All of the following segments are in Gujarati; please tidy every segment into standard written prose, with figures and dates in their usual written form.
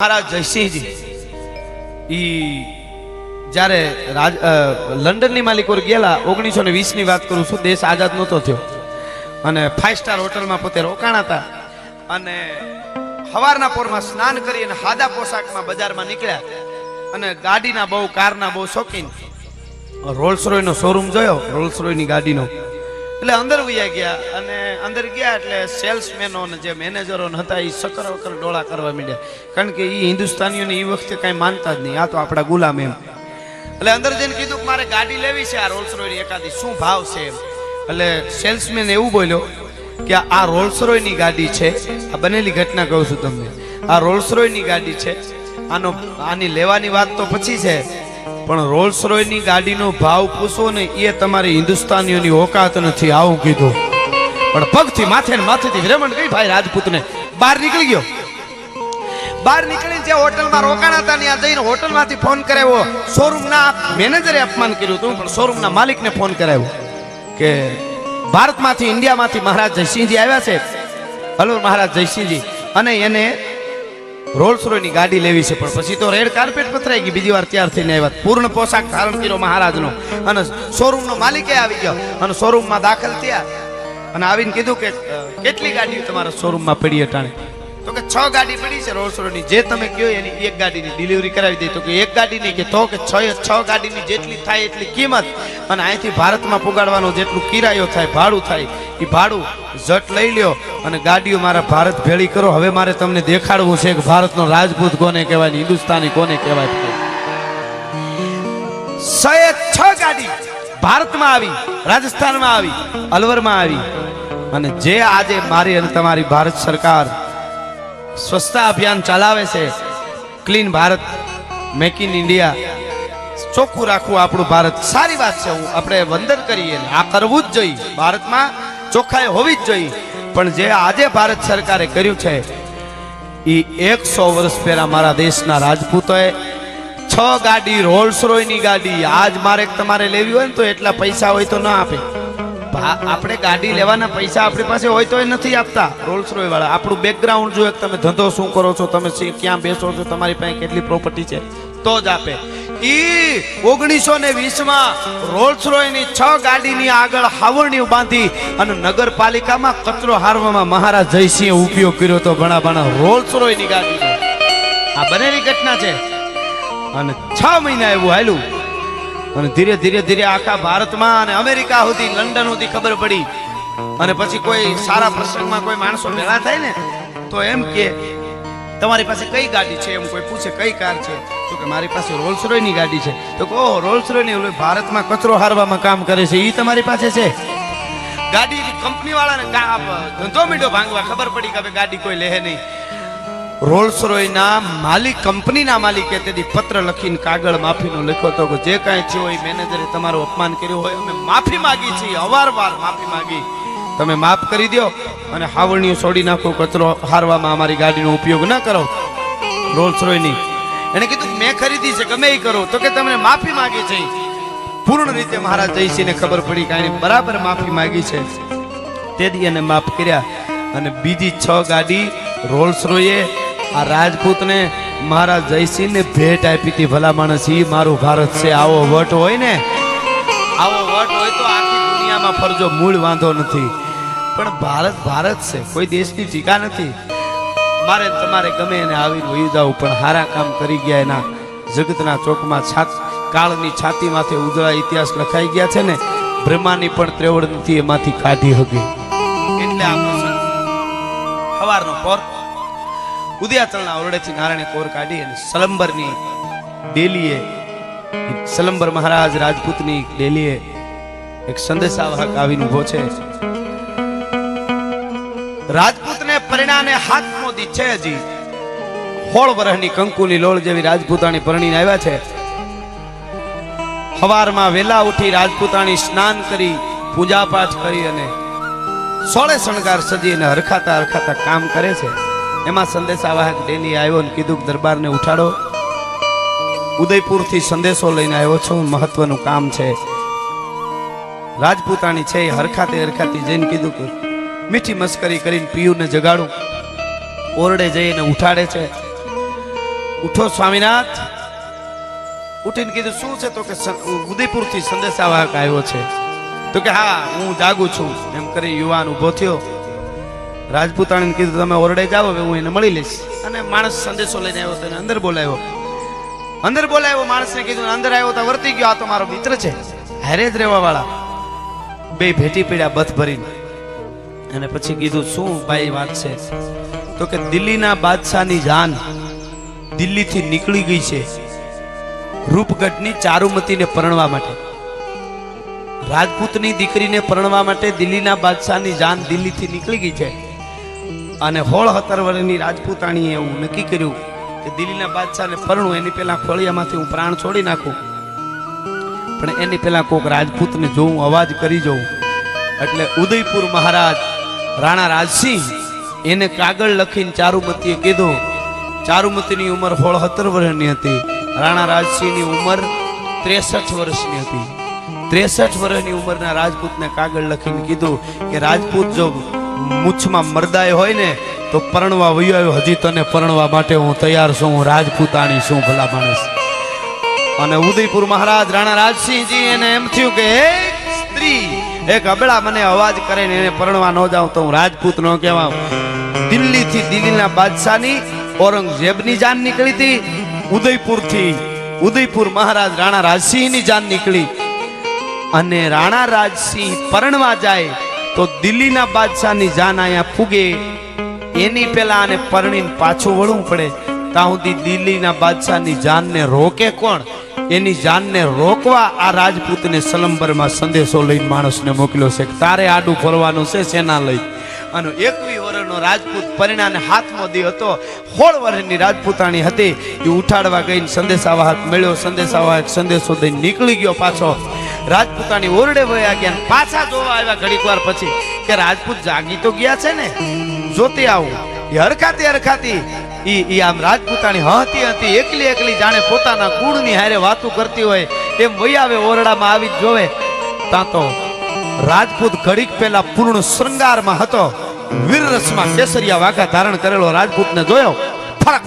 મહારાજ જયસિંહજી જ્યારે લંડનની માલિકોર ગયેલા 1920 ની વાત કરું છું, દેશ આઝાદ નહોતો થયો અને 5 સ્ટાર હોટલમાં પોતે રોકાણા હતા અને સવારના પોરમાં સ્નાન કરી અને સાદા પોશાકમાં બજારમાં નીકળ્યા અને ગાડીના બહુ કારના બહુ શોખીન રોલ્સ રોયનો શોરૂમ જોયો, રોલ્સ રોયની ગાડીનો, એટલે અંદર વયા ગયા અને અંદર ગયા એટલે સેલ્સમેનો અને જે મેનેજરો હતા એ સકર વકર ડોળા કરવા માંડ્યા, કારણ કે એ હિન્દુસ્તાનીઓને એ વખતે કાંઈ માનતા જ નહીં, આ તો આપણા ગુલામ એમ. એટલે અંદર જઈને કીધું કે મારે ગાડી લેવી છે આ રોલ્સ રોયની એકાદી, શું ભાવ છે એમ. એટલે સેલ્સમેન એવું બોલ્યો કે આ રોલ્સ રોયની ગાડી છે, આ બનેલી ઘટના કહું છું તમને, આ રોલ્સ રોયની ગાડી છે, આની લેવાની વાત તો પછી છે, પણ રોલ્સ રોયની ગાડીનો ભાવ પૂછો ને એ તમારી હિન્દુસ્તાનીઓની ઓકાત નથી, આવું કીધું. પણ પગથી માથે ને માથેથી વિરમણ ગઈ ભાઈ રાજપૂતને. બહાર નીકળી ગયો. બહાર નીકળીને જે હોટલમાં રોકાણા હતા ત્યાં જઈને હોટલમાંથી ફોન કરાવ્યો. શોરૂમના મેનેજરે અપમાન કર્યું હતું, પણ શોરૂમના માલિકને ફોન કરાવ્યો કે ભારતમાંથી ઇન્ડિયામાંથી મહારાજ જયસિંહજી આવ્યા છે. હલો મહારાજ જયસિંહજી, અને એને રોલ્સ રોયની ગાડી લેવી છે. પણ પછી તો રેડ કાર્પેટ પથરાઈ ગઈ, બીજી વાર તૈયાર થઈને આવ્યા, પૂર્ણ પોશાક ધારણ કર્યો મહારાજનો, અને શોરૂમનો માલિકે આવી ગયો અને શોરૂમમાં દાખલ થયા અને આવીને કીધું કે કેટલી ગાડીઓ તમારા શોરૂમમાં પડી અટાણે? તો કે 6 ગાડી પડી છે રોલ્સ રોયની, જે તમે કહો એની એક ગાડીની ડિલિવરી કરાવી દે. તો કે એક ગાડી નહીં, કે તો કે 6 ગાડીની જેટલી થાય એટલી કિંમત અને અહીંથી ભારતમાં પુગાડવાનો જેટલું કિરાયો થાય, ભાડું થાય, એ ભાડું જટ લઈ લ્યો અને ગાડીઓ મારા ભારત ભેળી કરો. હવે મારે તમને દેખાડવું છે કે ભારતનો રાજપૂત કોને કહેવાય, હિન્દુસ્તાની કોને કહેવાય. 6 ગાડી ભારતમાં આવી, રાજસ્થાનમાં આવી, અલવરમાં આવી, અને જે આજે મારી અને તમારી ભારત સરકાર સ્વચ્છતા અભિયાન ચલાવે છે, clean Bharat, make in India, ચોખ્ખું રાખવું આપણું ભારત, સારી વાત છે, આપણે વંદન કરીએ, આ કરવું જ જોઈએ, ભારતમાં ચોખ્ખાઈ હોવી જ જોઈએ. પણ જે આજે ભારત સરકારે કર્યું છે એ 100 વર્ષ પહેલા મારા દેશના રાજપૂતોએ 6 ગાડી રોલ્સ રોયની ગાડી આજ મારે તમારે લેવી હોય ને તો એટલા પૈસા હોય તો ના આપે. આપણે ગાડી લેવાના પૈસા આપણી પાસે હોય તો એ નથી આપતા રોલ્સ રોય વાળા. આપણું બેકગ્રાઉન્ડ જોઈએ, તમે ધંધો શું કરો છો, તમે ક્યાં બેસો છો, તમારી પાસે કેટલી પ્રોપર્ટી છે, તો જ આપે. 1920 માં રોલ્સ રોયની 6 ગાડીની આગળ હાવરણીઓ બાંધી અને નગરપાલિકામાં કચરો હારવામાં મહારાજ જયસિંહે ઉપયોગ કર્યો તો ભણા રોલ્સ રોયની ગાડી. આ બનેલી ઘટના છે. અને 6 મહિના એવું હાલ્યું અને ધીરે ધીરે આખા ભારતમાં અને અમેરિકા સુધી, લંડન સુધી ખબર પડી. અને પછી કોઈ સારા પ્રસંગમાં કોઈ માણસો ભેળા થાય ને તો એમ કે તમારી પાસે કઈ ગાડી છે, એમ કોઈ પૂછે કઈ કાર છે, તો કે મારી પાસે રોલ્સ રોયની ગાડી છે. તો કહો રોલ્સ રોયની ભારતમાં કચરો હારવામાં કામ કરે છે, એ તમારી પાસે છે? ગાડી કંપની વાળાને ધંધો મીઠો ભાંગવા ખબર પડી કે ગાડી કોઈ લે નહીં. રોલ્સ રોયના માલિક, કંપનીના માલિકે તેથી પત્ર લખીને કાગળ માફીનો લખ્યો હતો કે જે કાંઈ થયું હોય, મેનેજરે તમારું અપમાન કર્યું હોય, અમે માફી માગી છીએ, અવારવાર માફી માગી, તમે માફ કરી દો અને હાવરણીઓ છોડી નાખો, કચરો હારવામાં અમારી ગાડીનો ઉપયોગ ન કરો રોલ્સ રોયની. એને કીધું મેં ખરીદી છે, ગમે એ કરો, તો કે તમને માફી માગી છે. પૂર્ણ રીતે મહારાજ જયસિંહને ખબર પડી કે આની બરાબર માફી માગી છે, તેથી એને માફ કર્યા. અને બીજી 6 ગાડી રોલ્સ રોયે આ રાજપૂતને મહારાજ જયસિંહને ભેટ આપી હતી. ભલા માણસ, ઈ મારું ભારત છે. આવો વટ હોય ને, આવો વટ હોય તો આખી દુનિયામાં ફરજો, મૂળ વાંધો નથી. પણ ભારત ભારત છે, કોઈ દેશની ટીકા નથી. મારે તમારે ગમે એને આવીને વયું જાવ, પણ હારા કામ કરી ગયા એના જગતના ચોકમાં કાળની છાતીમાંથી ઉજળા ઇતિહાસ લખાઈ ગયા છે ને, બ્રહ્માની પણ ત્રેવડ નથી એમાંથી કાઢી હતી. એટલે આ પ્રસંગ સવારનો પોર ઉદયાચલના ઓરડેથી નારાયણે કોર કાઢી અને સલંબરની ડેલીએ, સલંબર મહારાજ રાજપૂતની ડેલીએ એક સંદેશાવાહક આવીને ઉભો છે. રાજપૂતને પરિણામે 7મો દી છે, હજી 16 વર્ષની કંકુની લોળ જેવી રાજપૂતાણી પરણીને આવ્યા છે. સવારમાં વેલા ઉઠી રાજપૂતાણી સ્નાન કરી, પૂજા પાઠ કરી અને 16 શણગાર સજી અને હરખાતા કામ કરે છે. એમાં સંદેશાવાહક ડેલી આવ્યો અને કીધું દરબારને ઉઠાડો, ઉદયપુરથી સંદેશો લઈને આવ્યો છું, મહત્વનું કામ છે. રાજપૂતાણી છે એ હરખાતી જઈને કીધું કે મીઠી મસ્કરી કરીને પિયુને જગાડું. ઓરડે જઈને ઉઠાડે છે. ઉઠો સ્વામિનાથ. ઉઠીને કીધું શું છે? તો કે ઉદયપુર થી સંદેશાવાહક આવ્યો છે. તો કે હા હું જાગું છું. એમ કરી યુવાન ઉભો થયો. રાજપૂતાણીને કીધું તમે ઓરડે જાઓ, હું એને મળી લઈશ. અને માણસ સંદેશો લઈને આવ્યો, તેને અંદર બોલાવ્યો. માણસને કીધું અંદર આવ્યો તો વર્તી ગયો, આ તો મારો મિત્ર છે, હારે જ રહેવા વાળા. બે ભેટી પીડ્યા બથ ભરીને. અને પછી કીધું શું ભાઈ વાત છે? તો કે દિલ્હીના બાદશાહની જાન દિલ્હીથી નીકળી ગઈ છે રૂપગઢની ચારુમતીને પરણવા માટે. રાજપૂતની દીકરીને પરણવા માટે દિલ્હીના બાદશાહની જાન દિલ્હીથી નીકળી ગઈ છે. અને 16 વર્ષની રાજપૂતાણીએ એવું નક્કી કર્યું કે દિલ્હીના બાદશાહને પરણું એની પહેલા ખોળિયામાંથી હું પ્રાણ છોડી નાખું, પણ એની પહેલા કોઈક રાજપૂતને જોઉં, અવાજ કરી જોઉં. એટલે ઉદયપુર મહારાજ રાણા રાજસિંહ એને કાગળ લખીને ચારુમતીએ કીધું. ચારુમતીની ઉંમર 16 વર્ષની હતી. રાણા રાજસિંહની ઉંમર 63 વર્ષની હતી. 63 વર્ષની ઉંમરના રાજપૂતને કાગળ લખીને કીધું કે રાજપૂત જો મૂછમાં મરદાય હોય ને તો પરણવા વયો આવ્યો, હજી તને પરણવા માટે હું તૈયાર છું, હું રાજપૂતાણી છું ભલા માણસ. અને ઉદયપુર મહારાજ રાણા રાજસિંહજી એને એમ થયું કે એક સ્ત્રી, એક અબળા મને અવાજ કરે ને એને પરણવા ન જાઉં તો હું રાજપૂત ન કહેવાઉં. દિલ્હીથી દિલ્હીના બાદશાહની ઔરંગઝેબની જાન નીકળી હતી. ઉદયપુર મહારાજ રાણા રાજસિંહની જાન નીકળી. અને રાણા રાજસિંહ પરણવા જાય તો દિલ્હીના બાદશાહની જાન અહીંયા ફૂગે એની પહેલા આને પરણીને પાછું વળવું પડે. ત્યાં સુધી દિલ્હીના બાદશાહની જાનને રોકે કોણ? એની જાનને રોકવા આ રાજપૂતને સલંબરમાં સંદેશો લઈને માણસને મોકલ્યો છે કે તારે આડું ફરવાનું છે સેના લઈ. અને 21 વર્ષનો રાજપૂત પરિણાને હાથમો દી હતો. 16 વર્ષની રાજપૂતાણી હતી. એ ઉઠાડવા ગઈને સંદેશાવાહક મળ્યો. સંદેશાવાહક સંદેશો દઈને નીકળી ગયો પાછો. રાજપૂતાણી ઓરડે વયા ગયા. પાછા જોવા આવ્યા ઘડીક વાર પછી કે રાજપૂત જાગી તો ગયા છે ને, જોતી આવું. એ હરખાતી ઈ આમ રાજપૂતાણી હતી એકલી જાણે પોતાના કુળની હારે વાતું કરતી હોય એમ વયા આવે. ઓરડામાં આવી જોવે તાં તો રાજપૂત ઘડીક પહેલા પૂર્ણ શૃંગારમાં હતો. વીરરસમાં કેસરિયા વાઘા ધારણ કરેલો રાજપૂતને જોયો.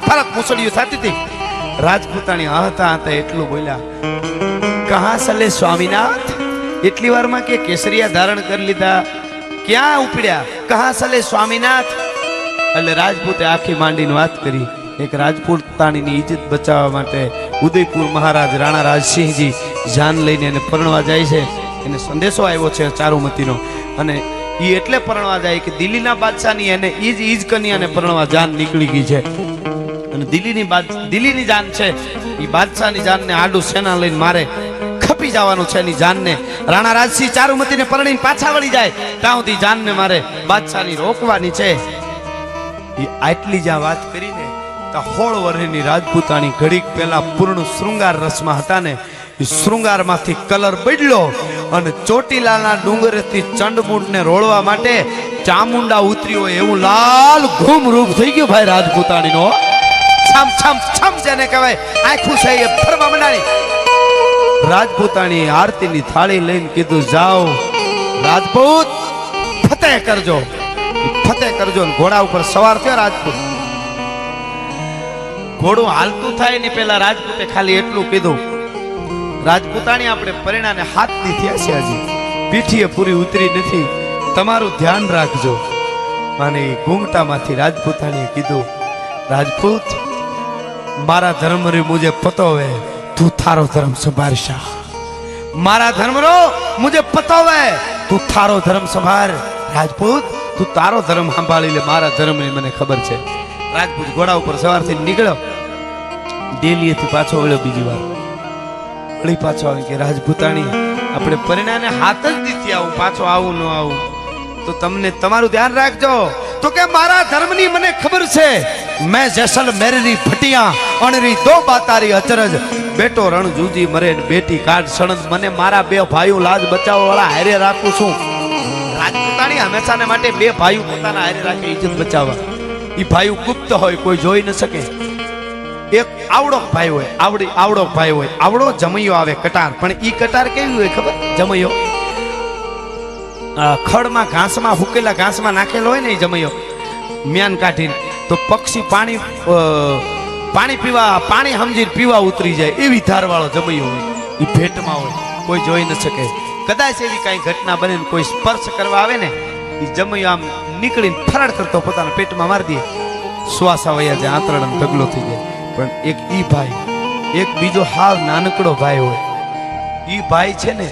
ફરક મુસળિયું થતી હતી. રાજપૂતાણી હતા એટલું બોલ્યા, કહા સલે સ્વામીનાથ? એટલી વારમાં કે કેસરિયા ધારણ કરી લીધા, ક્યાં ઉપડ્યા? કહા સલે સ્વામીનાથ? એટલે રાજપૂતે આખી માંડીને વાત કરી. એક રાજપૂતાણીની ઇજ્જત બચાવવા માટે ઉદયપુર મહારાજ રાણા રાજસિંહજી જાન લઈને એને પરણવા જાય છે. એને સંદેશો આવ્યો છે ચારુમતીનો. અને એ એટલે પરણવા જાય કે દિલ્હીના બાદશાહની એને ઈજ કન્યાને પરણવા જાન નીકળી ગઈ છે. અને દિલ્હીની જાન છે એ બાદશાહની જાનને આડું સેના લઈને મારે ખપી જવાનું છે. એની જાનને રાણા રાજસિંહ ચારુમતીને પરણીને પાછા વળી જાય ત્યાં સુધી જાનને મારે બાદશાહની રોકવાની છે. એ આટલી જ્યાં વાત કરીને તો 16 વર્ષની રાજપૂતાણી ઘડીક પહેલા પૂર્ણ શૃંગાર રસમાં હતા ને, એ શૃંગારમાંથી કલર બદલ્યો અને ચોટીલાના ડુંગરેથી ચંડમુંડને રોળવા માટે ચામુંડા ઉતરી હોય એવું લાલ ઘૂમ રૂપ થઈ ગયું ભાઈ રાજપૂતાણીનો. છમ જેને કહેવાય આખું છે એ ફરવા મંડાણી. રાજપૂતાણી આરતીની થાળી લઈને કીધું, જાઓ રાજપૂત ફતેહ કરજો ને ઘોડા ઉપર સવાર થયો રાજપૂત. ઘોડું હાલતું થાય ને પેલા રાજપૂતે ખાલી એટલું કીધું, રાજપૂતાણી આપણે પરિણાને હાથ દી થયા છે, હજી પીઠીએ પૂરી ઉતરી નથી, તમારું ધ્યાન રાખજો. અને ઘૂંઘટામાંથી રાજપૂતાણીએ કીધું, રાજપૂત મારા ધર્મરી મુજે પતોવે તું થારો ધર્મ સંભાળશા. મારા ધર્મરો મુજે પતોવે તું થારો ધર્મ સંભાળ. રાજપૂત તું તારો ધર્મ સંભાળી લે, મારા ધર્મની મને ખબર છે. રાજપૂત ઘોડા ઉપર સવારથી નીકળ્યો. ડેલીએથી પાછો વળ્યો. બીજી વાર વળી પાછો આવી કે રાજપૂતાણી આપણે પરિણાને હાથ જ દીધી આવું, પાછો આવું ન આવું તો તમને તમારું ધ્યાન રાખજો. તો કે મારા ધર્મની મને ખબર છે. મેં જેસલ મેરી ફટિયા અણરી દો બાતારી અચરજ, બેટો રણ જૂજી મરે બેટી કાઢ સણદ. મને મારા બે ભાઈઓ લાજ બચાવવા વાળા હારે રાખું છું. રાજપૂતાણી હંમેશાને માટે બે ભાઈઓ પોતાના હારે રાખે ઇજ્જત બચાવવા. એ ભાઈઓ ગુપ્ત હોય, કોઈ જોઈ ન શકે. એક આવડો ભાઈ હોય, આવડો ભાઈ હોય, આવડો જમૈયો આવે કટાર. પણ ઈ કટાર કેવી હોય ખબર? જમૈયો ખડમાં ઘાસમાં હુકેલા ઘાસમાં નાખેલો હોય ને એ જમૈયો મ્યાન કાઢીને તો પક્ષી પાણી પાણી સમજીને પીવા ઉતરી જાય એવી ધારવાળો જમૈયો હોય, એ ભેટમાં હોય, કોઈ જોઈ ન શકે. કદાચ એવી કાંઈ ઘટના બને ને કોઈ સ્પર્શ કરવા આવે ને, એ જમૈયો આમ નીકળીને ફરાડ કરતો પોતાના પેટમાં મારી દે, શ્વાસ વયા જાય, આંતરડાનો ઢગલો થઈ જાય. પણ એક ઈ ભાઈ, એક બીજો હાવ નાનકડો ભાઈ હોય, ઈ ભાઈ છે ને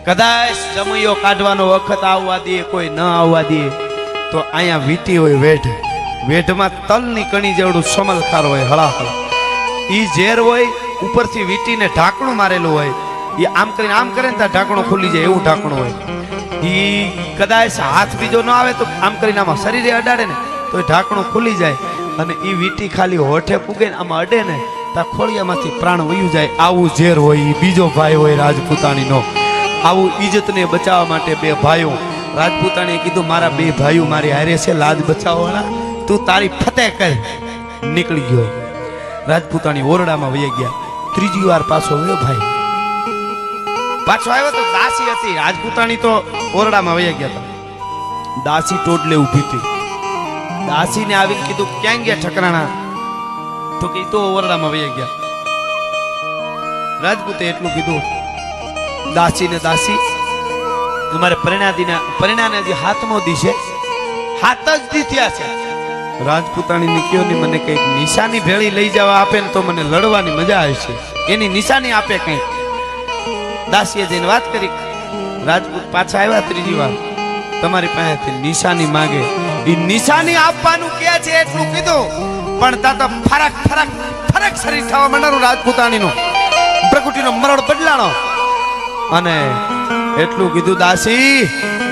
કદાચ જમૈયો કાઢવાનો વખત આવવા દે, કોઈ ન આવવા દે, તો અહીંયા વીટી હોય, વેઢમાં તલની કણી જેવડું સમલખાર હોય, હળાહળ. ઈ ઝેર હોય, ઉપરથી વીટીને ઢાંકણું મારેલું હોય, એ આમ કરીને ને ત્યાં ઢાંકણું ખુલી જાય એવું ઢાંકણું હોય. ઈ કદાચ હાથ બીજો ન આવે તો આમ કરીને આમાં શરીરે અડાડે ને તો એ ઢાંકણું ખુલી જાય, અને એ વીટી ખાલી હોઠે પૂગે ને આમાં અડે ને ત્યાં ખોળિયામાંથી પ્રાણ વયું જાય. આવું ઝેર હોય, ઈ બીજો ભાઈ હોય રાજપૂતાણીનો. આવું ઇજ્જતને બચાવવા માટે બે ભાઈઓ, રાજપૂતાણીએ કીધું મારા બે ભાઈઓ મારી હારે છે, લાજ બચાવવાના, તું તારી ફતેહ કર. નીકળી ગયો. રાજપૂતાણી ઓરડામાં વહી ગયા. ત્રીજી વાર પાછો આવ્યો ભાઈ, પાછો આવ્યો તો દાસી હતી. રાજપૂતાણી તો ઓરડામાં વહી ગયા હતા. દાસી ટોડલે ઊભી હતી. દાસીને આવીને કીધું ક્યાં ગયા ઠકરાણા? તો કે તો ઓરડામાં વહી ગયા. રાજપૂતે એટલું કીધું, દાસી તમારે પરિણાને જે હાથમો દી છે, હાથ જ દી થયા છે. રાજપૂતાણીને કયો ને મને કઈક નિશાની ભેળી લઈ જવા આપે ને તો મને લડવાની મજા આવે છે, એની નિશાની આપે કઈક. દાસીએ જઈને વાત કરી. રાજપૂત પાછા આવ્યા ત્રીજી વાર, તમારી પાસેથી નિશાની માંગે. એ નિશાની આપવાનું કે છે એટલું કીધું, પણ તા તો ફરક શરીર થવા માંડ્યું રાજપૂતાણીનું. પ્રકૃતિનો મરડ બદલાણો. અને એટલું કીધું,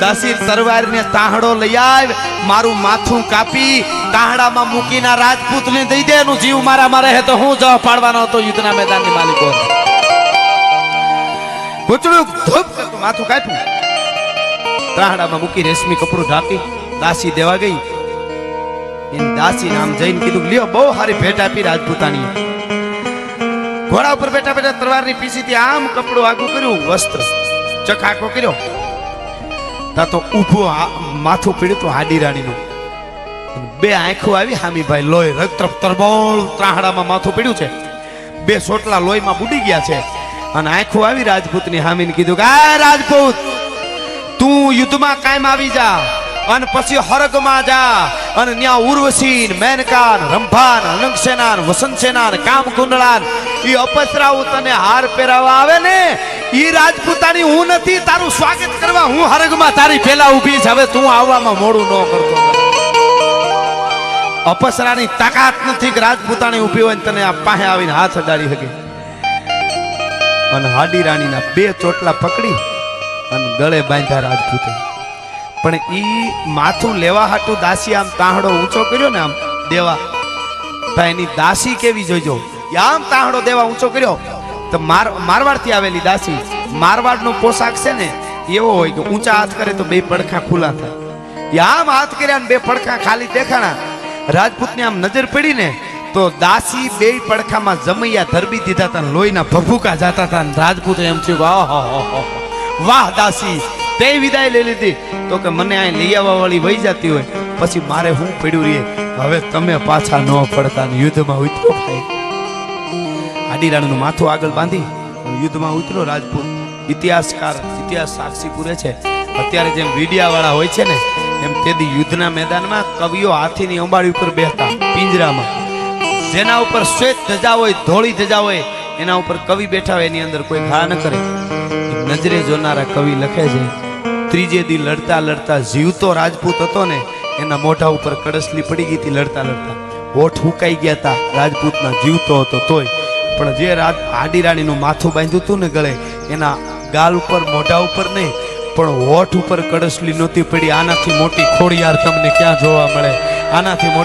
દાસી તરવારને તાહડો લઈ આવ, મારું માથું કાપી તાહડામાં મૂકીને રાજપૂતને દઈ દે. એનું જીવ મારામાં રહે તો હું જવા પાડવાનો હતો યુદ્ધના મેદાનની માલિકો. પૂછડું ધૂપ કરતું માથું કાપ્યું, તાહડામાં મૂકી રેશમી કપડું ઢાંકી દાસી દેવા ગઈ. એની દાસી નામ જઈને કીધું, લ્યો બહુ સારી ભેટ આપી રાજપૂતાણીએ. ઘોડા ઉપર બેઠા બેઠા તલવારની પીસીથી આમ કપડું આગું કર્યું, વસ્ત્ર ચખાકો કર્યો, તા તો ઊભું માથું પીડ્યું તો હાડી રાણીનું. બે આંખો આવી હામીભાઈ, લોહી રક્ત તરબોળ ત્રાહડામાં માથું પીડ્યું છે, બે સોટલા લોહીમાં બુડી ગયા છે. અને આંખો આવી રાજપૂતની હામીને કીધું કે આ રાજપૂત, તું યુદ્ધમાં કાયમ આવી જા, અને પછી હરગમાં જા, અને ત્યાં ઉર્વશી, મેનકા, રંભા, અનંગસેના, વસંતસેના, કામકુંડળા, એ અપસરાઓ તને હાર પહેરાવા આવે ને, ઈ રાજપૂતાણી હું નથી. તારું સ્વાગત કરવા હું હરગમાં તારી પેલા ઊભી છે. હવે તું આવવામાં મોડું ન કરતો. અપસરાની તાકાત નથી કે રાજપૂતાણી ઊભી હોય ને તને આ પાસે આવીને હાથ અડાડી શકે. અને હાડી રાણીના બે ચોટલા પકડી અને ગળે બાંધ્યા રાજપૂતે. પણ ઈ માથું લેવા હાટું દાસી આમ તાહડો ઊંચો કર્યો ને, આમ દેવા, એની દાસી કેવી જોઈજો. આમ તાહડો દેવા ઊંચો કર્યો તો મારવાડથી આવેલી દાસી, મારવાડનો પોશાક છે ને એવો હોય કે ઊંચા હાથ કરે તો બે પડખા ખુલ્લા થાય. આમ હાથ કર્યા ને બે પડખા ખાલી દેખાણા. રાજપૂતની આમ નજર પડી ને તો દાસી બે પડખામાં જમૈયા ધરબી દીધા હતા, લોહીના ભભૂકા જાતા હતા. રાજપૂત એમ થયું, વાહ દાસી, તે વિદાય લઈ લીધી. તો કે મને આ લઈ આવવા વાળી વહી જતી હોય પછી મારે હું પડ્યું રહીએ. હવે તમે પાછા ન પડતા ને યુદ્ધમાં ઉતરો. હાડી રાણીનું માથું આગળ બાંધી યુદ્ધમાં ઉતરો રાજપૂત. ઇતિહાસ સાક્ષી પૂરે છે. અત્યારે જેમ વીડિયા વાળા હોય છે ને, એમ તેદી યુદ્ધના મેદાનમાં કવિઓ હાથીની અંબાડી ઉપર બેસતા પિંજરામાં. જેના ઉપર શ્વેત ધજા હોય, ધોળી ધજા હોય, એના ઉપર કવિ બેઠા હોય, એની અંદર કોઈ ઘા ન કરે. નજરે જોનારા કવિ લખે છે, ત્રીજે દી લડતા લડતા જીવતો રાજપૂત હતો ને, એના મોઢા ઉપર કડસલી પડી ગઈ હતી. લડતા લડતા હોઠ હુકાઈ ગયા હતા રાજપૂતના, જીવતો હતો તોય. પણ જે હાડી રાણીનું માથું બાંધ્યું હતું ને ગળે, એના ગાલ ઉપર, મોઢા ઉપર નહીં, પણ હોઠ ઉપર કડસલી નહોતી પડી. આનાથી મોટી ખોડિયાર તમને ક્યાં જોવા મળે? આનાથી મોટી